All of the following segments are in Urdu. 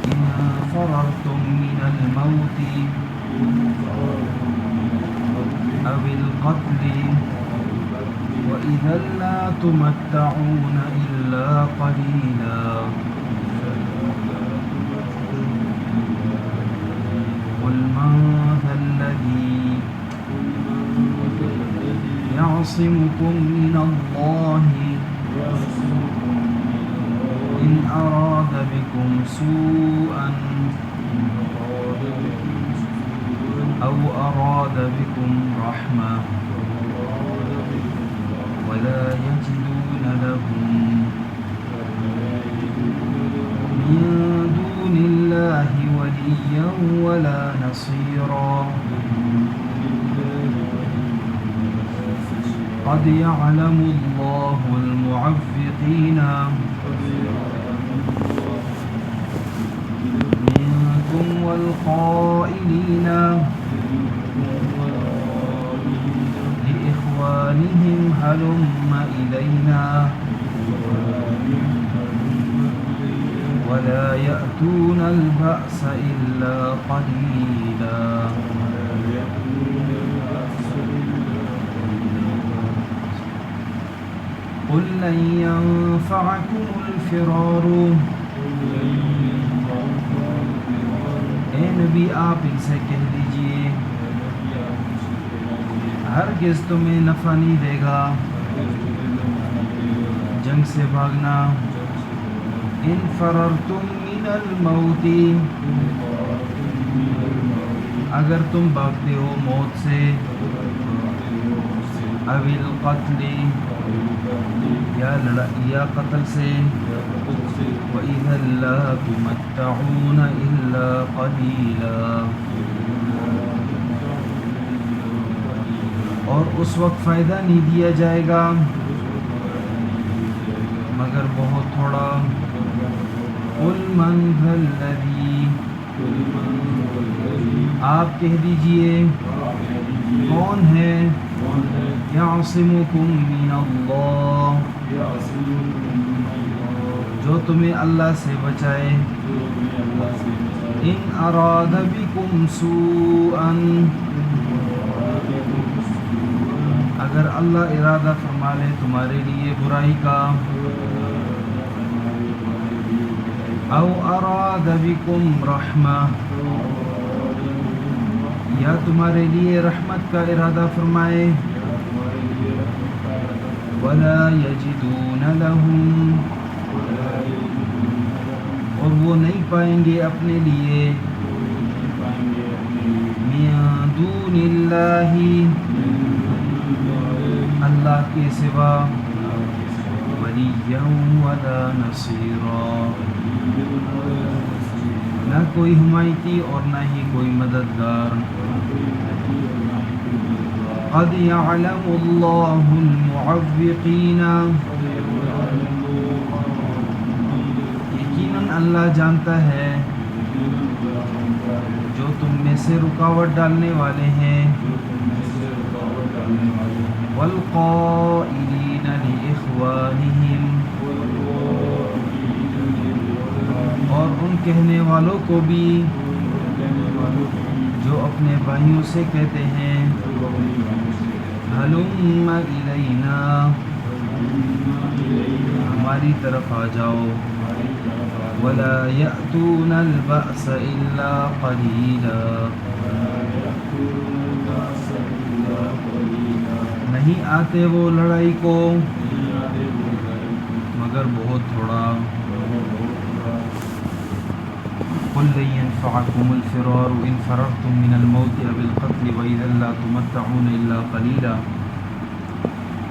إن فررتم من الموت أو القتل وإذا لا تمتعون إلا قليلا قل من ذا الذي يعصمكم من الله إن أراد بكم سوءا أو أراد بكم رحمة ولا يجدون لهم من دون الله وليا ولا نصيرا قد يعلم الله المعوقين منكم والقائلين لإخوانهم هلم إلينا ولا يأتون البأس إلا قليلا قل لن ينفعكم الفرار اے نبی آپ ان سے کہہ دیجئے ہرگز تمہیں نفع نہیں دے گا جنگ سے بھاگنا ان فررتم من الموت اگر تم بھاگتے ہو موت سے او القتل یا قتل سے وَإِذًا لَا تُمَتَّعُونَ إِلَّا قَلِيلًا اور اس وقت فائدہ نہیں دیا جائے گا مگر بہت تھوڑا قُلْ مَنْ ذَا الَّذِي آپ کہہ دیجئے کون ہے یعصمکم من اللہ جو تمہیں اللہ سے بچائے ان اراد بکم سوءا اگر اللہ ارادہ فرما لے تمہارے لیے برائی کا او اراد بکم رحمہ یا تمہارے لیے رحمت کا ارادہ فرمائے ولا یجدون لهم اور وہ نہیں پائیں گے اپنے لیے من دون اللہ اللہ کے سوا ولیا ولا نصیرا نہ کوئی حمایتی اور نہ ہی کوئی مددگار قد يعلم اللہ المعوقین یقیناً اللہ جانتا ہے جو تم میں سے رکاوٹ ڈالنے والے ہیں والقائلین لإخوانہم اور ان کہنے والوں کو بھی جو اپنے بھائیوں سے کہتے ہیں ہلم الینا ہماری طرف آ جاؤ ولا یأتون البأس الا قلیلا نہیں آتے وہ لڑائی کو مگر بہت تھوڑا قل لن ينفعكم الفرار إن فررتم من الموت أو القتل وإذا لا تمتعون إلا قليلا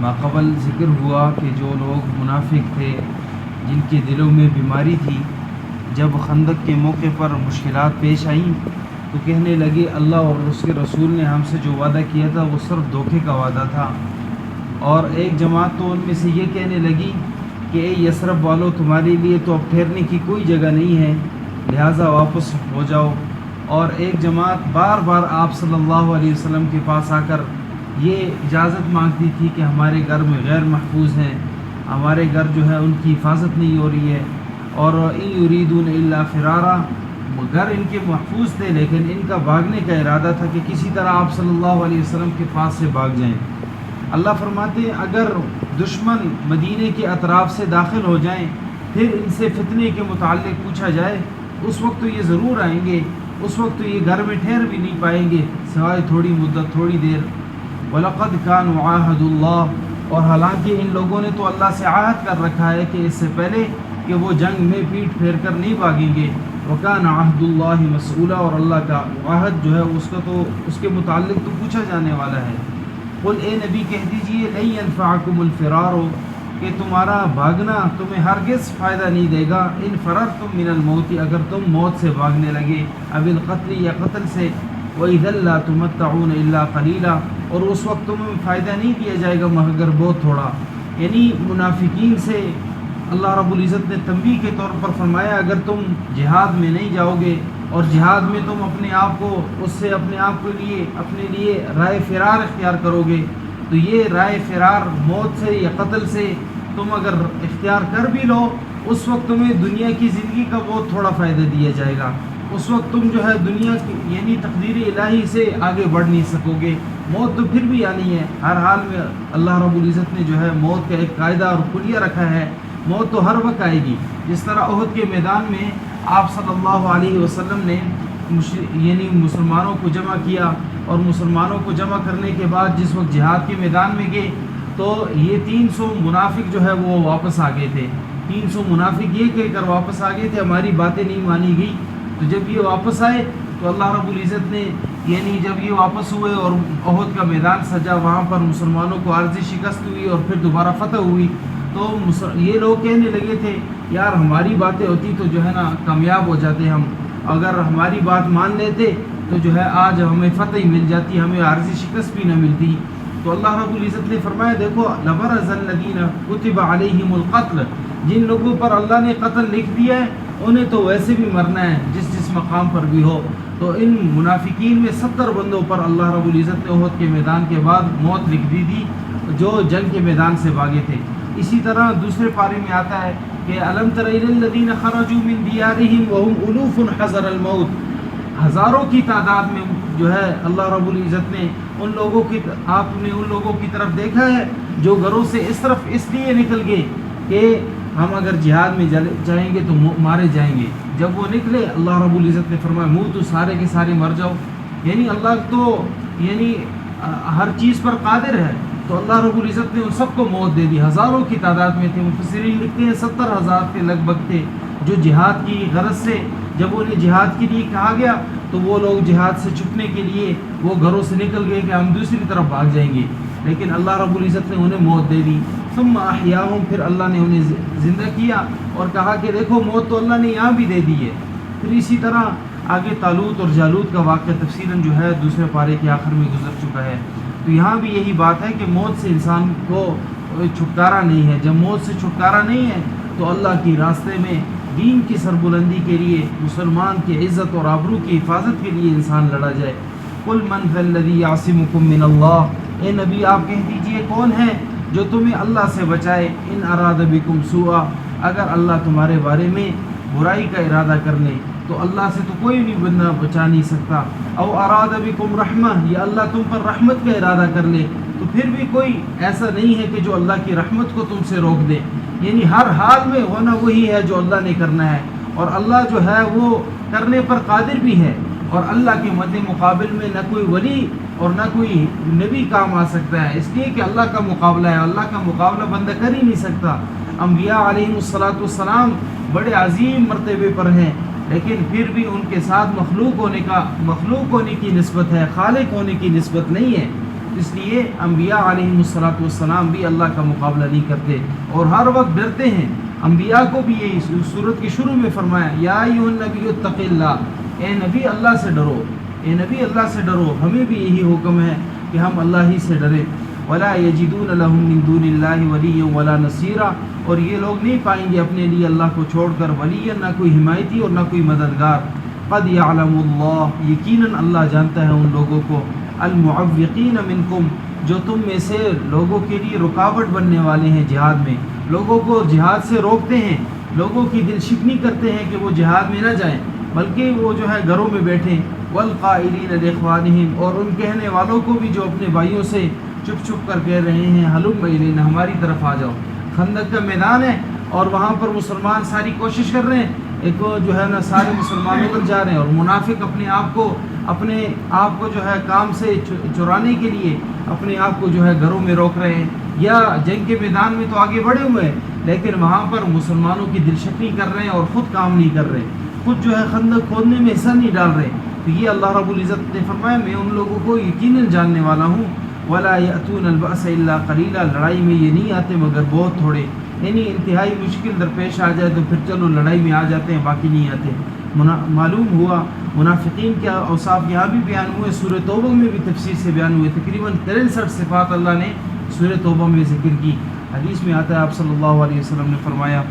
ما قبل ذکر ہوا کہ جو لوگ منافق تھے جن کے دلوں میں بیماری تھی جب خندق کے موقع پر مشکلات پیش آئیں تو کہنے لگے اللہ اور اس کے رسول نے ہم سے جو وعدہ کیا تھا وہ صرف دھوکے کا وعدہ تھا اور ایک جماعت تو ان میں سے یہ کہنے لگی کہ اے یثرب والو تمہارے لیے تو اب ٹھہرنے کی کوئی جگہ نہیں ہے لہٰذا واپس ہو جاؤ اور ایک جماعت بار بار آپ صلی اللہ علیہ وسلم کے پاس آ کر یہ اجازت مانگتی تھی کہ ہمارے گھر میں غیر محفوظ ہیں ہمارے گھر جو ہے ان کی حفاظت نہیں ہو رہی ہے، اور ان یریدون الا فرارا، گھر ان کے محفوظ تھے لیکن ان کا بھاگنے کا ارادہ تھا کہ کسی طرح آپ صلی اللہ علیہ وسلم کے پاس سے بھاگ جائیں۔ اللہ فرماتے ہیں اگر دشمن مدینے کے اطراف سے داخل ہو جائیں پھر ان سے فتنے کے متعلق پوچھا جائے، اس وقت تو یہ ضرور آئیں گے، اس وقت تو یہ گھر میں ٹھہر بھی نہیں پائیں گے سوائے تھوڑی مدت، تھوڑی دیر۔ وَلَقَدْ كَانُوا عَاهَدُوا اللَّهِ، اور حالانکہ ان لوگوں نے تو اللہ سے عہد کر رکھا ہے کہ اس سے پہلے کہ وہ جنگ میں پیٹ پھیر کر نہیں بھاگیں گے۔ وَكَانَ عَهْدُ اللَّهِ مَسْئُولًا، اور اللہ کا عہد جو ہے اس کا تو اس کے متعلق تو پوچھا جانے والا ہے۔ قل اے نبی کہہ دیجئے لن ينفعكم الفرار، کہ تمہارا بھاگنا تمہیں ہرگز فائدہ نہیں دے گا، ان فررتم من الموت، اگر تم موت سے بھاگنے لگے، اب القتل یا قتل سے، وَإِذًا لَا تُمَتَّعُونَ إِلَّا قَلِيلًا، اور اس وقت تمہیں فائدہ نہیں دیا جائے گا مگر بہت تھوڑا۔ یعنی منافقین سے اللہ رب العزت نے تنبیہ کے طور پر فرمایا اگر تم جہاد میں نہیں جاؤ گے اور جہاد میں تم اپنے آپ کو اس سے اپنے آپ کے لیے اپنے لیے رائے فرار اختیار کرو گے، تو یہ رائے فرار موت سے یا قتل سے تم اگر اختیار کر بھی لو، اس وقت تمہیں دنیا کی زندگی کا بہت تھوڑا فائدہ دیا جائے گا، اس وقت تم جو ہے دنیا کی یعنی تقدیر الہی سے آگے بڑھ نہیں سکو گے۔ موت تو پھر بھی آنی ہے، ہر حال میں اللہ رب العزت نے جو ہے موت کا ایک قاعدہ اور کلیہ رکھا ہے، موت تو ہر وقت آئے گی۔ جس طرح احد کے میدان میں آپ صلی اللہ علیہ وسلم نے یعنی مسلمانوں کو جمع کیا، اور مسلمانوں کو جمع کرنے کے بعد جس وقت جہاد کے میدان میں گئے تو یہ 300 منافق جو ہے وہ واپس آ گئے تھے، 300 منافق یہ کہہ کر واپس آ گئے تھے ہماری باتیں نہیں مانی گئی۔ تو جب یہ واپس آئے تو اللہ رب العزت نے یعنی جب یہ واپس ہوئے اور احد کا میدان سجا، وہاں پر مسلمانوں کو عارضی شکست ہوئی اور پھر دوبارہ فتح ہوئی، تو یہ لوگ کہنے لگے تھے یار ہماری باتیں ہوتی تو جو ہے نا کامیاب ہو جاتے ہم، اگر ہماری بات مان لیتے تو جو ہے آج ہمیں فتح ہی مل جاتی، ہمیں عارضی شکست بھی نہ ملتی۔ تو اللہ رب العزت نے فرمایا دیکھو لبرز الذین کتب علیہم القتل، جن لوگوں پر اللہ نے قتل لکھ دیا ہے انہیں تو ویسے بھی مرنا ہے جس مقام پر بھی ہو۔ تو ان منافقین میں 70 بندوں پر اللہ رب العزت نے احد کے میدان کے بعد موت لکھ دی تھی جو جنگ کے میدان سے بھاگے تھے۔ اسی طرح دوسرے پارے میں آتا ہے کہ الم تر الی الذین خرجوا من دیارہم وهم الوف حذر الموت، ہزاروں کی تعداد میں جو ہے اللہ رب العزت نے ان لوگوں کی آپ نے ان لوگوں کی طرف دیکھا ہے جو گھروں سے اس طرف اس لیے نکل گئے کہ ہم اگر جہاد میں جائیں گے تو مارے جائیں گے۔ جب وہ نکلے اللہ رب العزت نے فرمایا منہ تو سارے کے سارے مر جاؤ، یعنی اللہ تو یعنی ہر چیز پر قادر ہے، تو اللہ رب العزت نے ان سب کو موت دے دی، ہزاروں کی تعداد میں تھے۔ مفسرین لکھتے ہیں 70,000 کے لگ بھگ تھے جو جہاد کی غرض سے جب انہیں جہاد کے لیے کہا گیا تو وہ لوگ جہاد سے چھپنے کے لیے وہ گھروں سے نکل گئے کہ ہم دوسری طرف بھاگ جائیں گے، لیکن اللہ رب العزت نے انہیں موت دے دی۔ ثم احیاہم، پھر اللہ نے انہیں زندہ کیا اور کہا کہ دیکھو موت تو اللہ نے یہاں بھی دے دی ہے۔ پھر اسی طرح آگے طالوت اور جالوت کا واقعہ تفصیلاً جو ہے دوسرے پارے کے آخر میں گزر چکا ہے۔ تو یہاں بھی یہی بات ہے کہ موت سے انسان کو چھٹکارا نہیں ہے، جب موت سے چھٹکارا نہیں ہے تو اللہ کی راستے میں دین کی سربلندی کے لیے، مسلمان کی عزت اور آبرو کی حفاظت کے لیے انسان لڑا جائے۔ قل من ذا الذی یعصمکم من اللہ، اے نبی آپ کہہ دیجئے کون ہے جو تمہیں اللہ سے بچائے، ان اراد بکم سوءا، اگر اللہ تمہارے بارے میں برائی کا ارادہ کر لے تو اللہ سے تو کوئی بھی بندہ بچا نہیں سکتا، او اراد بکم رحمہ، یا اللہ تم پر رحمت کا ارادہ کر لے تو پھر بھی کوئی ایسا نہیں ہے کہ جو اللہ کی رحمت کو تم سے روک دے، یعنی ہر حال میں ہونا وہی ہے جو اللہ نے کرنا ہے، اور اللہ جو ہے وہ کرنے پر قادر بھی ہے، اور اللہ کے مد مقابل میں نہ کوئی ولی اور نہ کوئی نبی کام آ سکتا ہے، اس لیے کہ اللہ کا مقابلہ ہے، اللہ کا مقابلہ بندہ کر ہی نہیں سکتا۔ انبیاء علیہ الصلاۃ بڑے عظیم مرتبے پر ہیں، لیکن پھر بھی ان کے ساتھ مخلوق ہونے کی نسبت ہے، خالق ہونے کی نسبت نہیں ہے، اس لیے انبیاء علیہ الصلاۃ بھی اللہ کا مقابلہ نہیں کرتے اور ہر وقت ڈرتے ہیں۔ انبیاء کو بھی یہی سورت کے شروع میں فرمایا یا ایھا النبی اتق اللہ، اے نبی اللہ سے ڈرو، اے نبی اللہ سے ڈرو، ہمیں بھی یہی حکم ہے کہ ہم اللہ ہی سے ڈریں۔ ولا یجدون لهم من دون اللہ ولیا ولا نصیرا، اور یہ لوگ نہیں پائیں گے اپنے لیے اللہ کو چھوڑ کر ولی، نہ کوئی حمایتی اور نہ کوئی مددگار۔ قد یعلم اللہ، یقیناً اللہ جانتا ہے ان لوگوں کو، المعوقین منکم، جو تم میں سے لوگوں کے لیے رکاوٹ بننے والے ہیں جہاد میں، لوگوں کو جہاد سے روکتے ہیں، لوگوں کی دل شکنی کرتے ہیں کہ وہ جہاد میں نہ جائیں بلکہ وہ جو ہے گھروں میں بیٹھیں، والقائلین لاخوانہم، اور ان کہنے والوں کو بھی جو اپنے بھائیوں سے چپ چپ کر کہہ رہے ہیں ہلم الینا، ہماری طرف آ جاؤ۔ خندق کا میدان ہے اور وہاں پر مسلمان ساری کوشش کر رہے ہیں، ایک جو ہے نا سارے مسلمان ادھر جا رہے ہیں اور منافق اپنے آپ کو جو ہے کام سے چرانے کے لیے اپنے آپ کو جو ہے گھروں میں روک رہے ہیں، یا جنگ کے میدان میں تو آگے بڑھے ہوئے ہیں لیکن وہاں پر مسلمانوں کی دل شکنی کر رہے ہیں اور خود کام نہیں کر رہے، خود جو ہے خندق کھودنے میں حصہ نہیں ڈال رہے۔ تو یہ اللہ رب العزت نے فرمایا میں ان لوگوں کو یقیناً جاننے والا ہوں، ولا یأتون البأس الا قلیلا، لڑائی میں یہ نہیں آتے مگر بہت تھوڑے، یعنی انتہائی مشکل درپیش آ جائے تو پھر چلو لڑائی میں آ جاتے ہیں، باقی نہیں آتے۔ معلوم ہوا منافقین کے اوصاف یہاں بھی بیان ہوئے، سورہ توبہ میں بھی تفصیل سے بیان ہوئے، تقریباً 63 صفات اللہ نے سورہ توبہ میں ذکر کی۔ حدیث میں آتا ہے آپ صلی اللہ علیہ وسلم نے فرمایا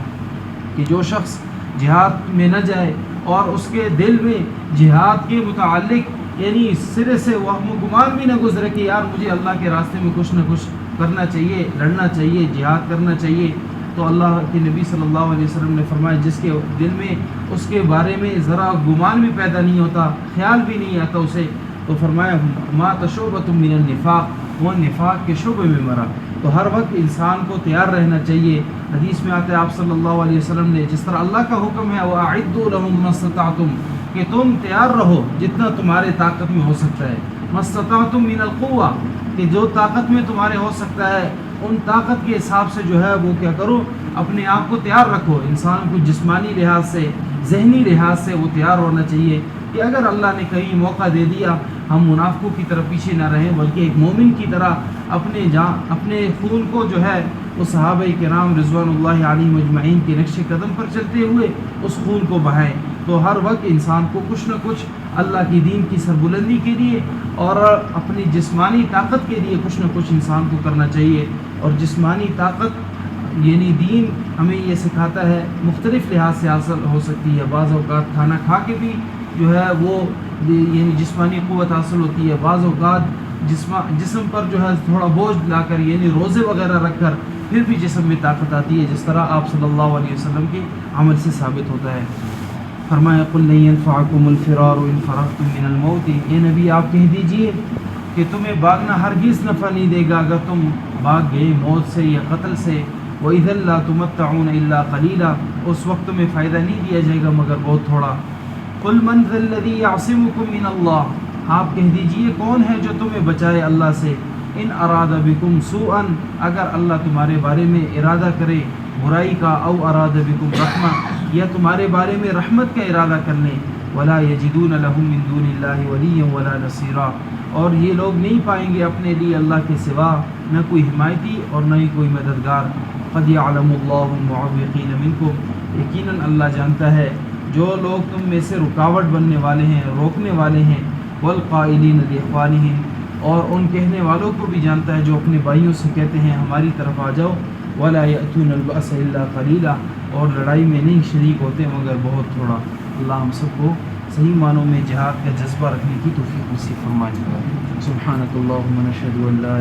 کہ جو شخص جہاد میں نہ جائے اور اس کے دل میں جہاد کے متعلق یعنی سرے سے وہم و گمان بھی نہ گزرے کہ یار مجھے اللہ کے راستے میں کچھ نہ کچھ کرنا چاہیے، لڑنا چاہیے، جہاد کرنا چاہیے، تو اللہ کے نبی صلی اللہ علیہ وسلم نے فرمایا جس کے دل میں اس کے بارے میں ذرا گمان بھی پیدا نہیں ہوتا، خیال بھی نہیں آتا اسے، تو فرمایا ما تشعبۃ من النفاق، وہ نفاق کے شعبے میں مرا۔ تو ہر وقت انسان کو تیار رہنا چاہیے۔ حدیث میں آتا ہے آپ صلی اللہ علیہ وسلم نے جس طرح اللہ کا حکم ہے وَأَعِدُّوا لَهُم مَّا اسْتَطَعْتُمْ، کہ تم تیار رہو جتنا تمہارے طاقت میں ہو سکتا ہے، مَّا اسْتَطَعْتُم مِّنَ الْقُوَّةِ، کہ جو طاقت میں تمہارے ہو سکتا ہے ان طاقت کے حساب سے جو ہے وہ کیا کرو، اپنے آپ کو تیار رکھو۔ انسان کو جسمانی لحاظ سے، ذہنی لحاظ سے وہ تیار ہونا چاہیے کہ اگر اللہ نے کہیں موقع دے دیا ہم منافقوں کی طرف پیچھے نہ رہیں بلکہ ایک مومن کی طرح اپنے خون کو جو ہے وہ صحابہ کرام رضوان اللہ علیہم اجمعین کے نقش قدم پر چلتے ہوئے اس خون کو بہائیں۔ تو ہر وقت انسان کو کچھ نہ کچھ اللہ کی دین کی سربلندی کے لیے اور اپنی جسمانی طاقت کے لیے کچھ نہ کچھ انسان کو کرنا چاہیے۔ اور جسمانی طاقت یعنی دین ہمیں یہ سکھاتا ہے مختلف لحاظ سے حاصل ہو سکتی ہے، بعض اوقات کھانا کھا کے بھی جو ہے وہ یعنی جسمانی قوت حاصل ہوتی ہے، بعض اوقات جسم پر جو ہے تھوڑا بوجھ لا کر یعنی روزے وغیرہ رکھ کر پھر بھی جسم میں طاقت آتی ہے، جس طرح آپ صلی اللہ علیہ وسلم کے عمل سے ثابت ہوتا ہے۔ فرمایا قل لن ينفعكم الفرار ان فررتم من الموت، اے نبی آپ کہہ دیجئے کہ تمہیں بھاگنا ہرگز نفع نہیں دے گا اگر تم بھاگ گئے موت سے یا قتل سے، وَإِذًا لَا تُمَتَّعُونَ إِلَّا قَلِيلًا، اس وقت میں فائدہ نہیں دیا جائے گا مگر بہت تھوڑا۔ قُلْ مَنْ ذَا الَّذِي يَعْصِمُكُم مِّنَ اللَّهِ، آپ کہہ دیجئے کون ہے جو تمہیں بچائے اللہ سے، ان اراد بکم سوءا، اگر اللہ تمہارے بارے میں ارادہ کرے برائی کا، او اراد بکم رحمہ، یا تمہارے بارے میں رحمت کا ارادہ کر لیں، ولا یجدون لهم من دون اللہ ولیا ولا نصیرا، اور یہ لوگ نہیں پائیں گے اپنے لیے اللہ کے سوا نہ کوئی حمایتی اور نہ ہی کوئی مددگار۔ قد یعلم اللہ المعوقین منکم، یقیناً اللہ جانتا ہے جو لوگ تم میں سے رکاوٹ بننے والے ہیں، روکنے والے ہیں، والقائلین لاخوانہم، اور ان کہنے والوں کو بھی جانتا ہے جو اپنے بھائیوں سے کہتے ہیں ہماری طرف آ جاؤ، ولا یأتون البأس الا قلیلا، اور لڑائی میں نہیں شریک ہوتے مگر بہت تھوڑا۔ اللہ ہم سب کو صحیح معنوں میں جہاد کا جذبہ رکھنے کی توفیق نصیب فرمائے۔ سبحانک اللہم نشہد ان لا